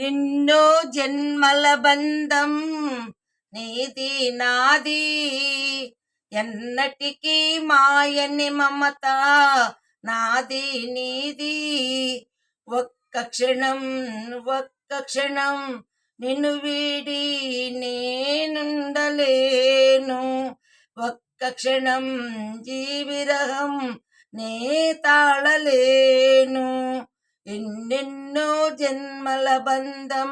నిన్నో జన్మల బంధం నీది నాది, ఎన్నటికీ మాయని మమత నాది నీది. ఒక్క క్షణం నిన్ను వీడి నేనుండలేను, ఒక్క క్షణం జీవిరహం నే తాళలేను. ఎన్నెన్నో జన్మల బంధం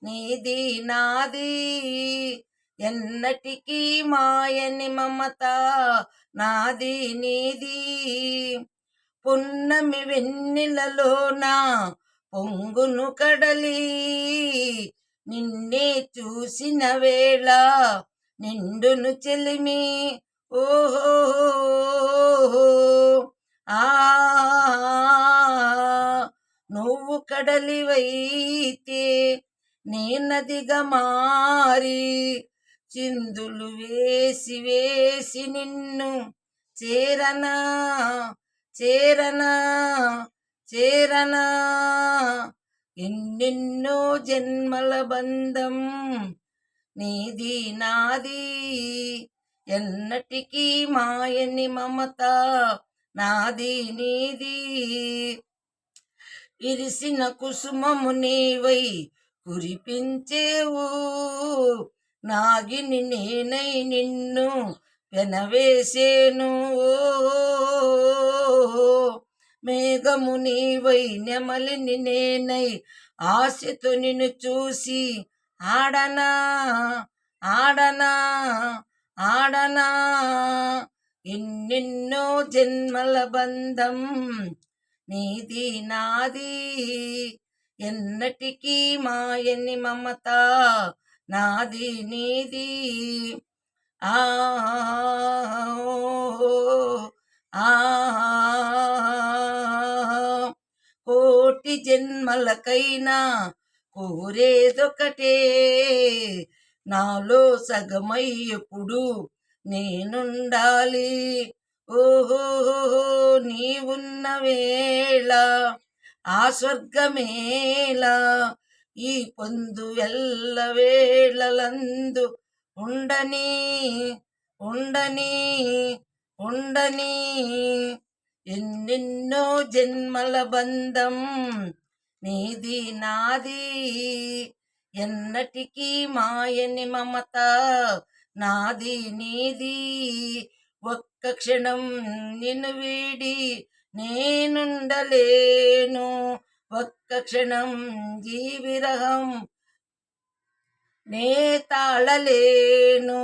నీది నాది, ఎన్నటికీ మాయని మమత నాది నీది. పున్నమి వెన్నెలలోన పొంగును కడలి, నిన్నే చూసిన వేళ నిండును చెలిమి. ఓహో ఆ నువ్వు కడలివైతే నేనదిగా మారి, చిందులు వేసి వేసి నిన్ను చేరనా చేరనా చేరనా. ఎన్నెన్నో జన్మల బంధం నీది నాది, ఎన్నటికీ మాయని మమత నాది నీది. విరిసిన కుసుమము నీవై కురిపించేవు, నాగిని నేనై నిన్ను పెనవేసేను. మేఘము నీవై నెమలిని నేనై ఆశతో నిన్ను చూసి ఆడనా ఆడనా ఆడనా. ఎన్నెన్నో జన్మల బంధం నీది నాది, ఎన్నటికీ మాయని మమత నాది నీది. ఆ కోటి జన్మలకైనా కోరేదొకటే, నాలో సగమై ఎప్పుడు నేనుండాలి. ఓహో నీవున్న వేళ ఆ స్వర్గమేలా, ఈ పొందు ఎల్ల వేళలందు ఉండని ఉండని ఉండని. ఎన్నెన్నో జన్మల బంధం నీది నాది, ఎన్నటికీ మాయని మమత నాది నీది. ఒక్క క్షణం నిన్ను వీడి నేనుండలేను, ఒక్క క్షణం జీవిరహం నే తాళలేను.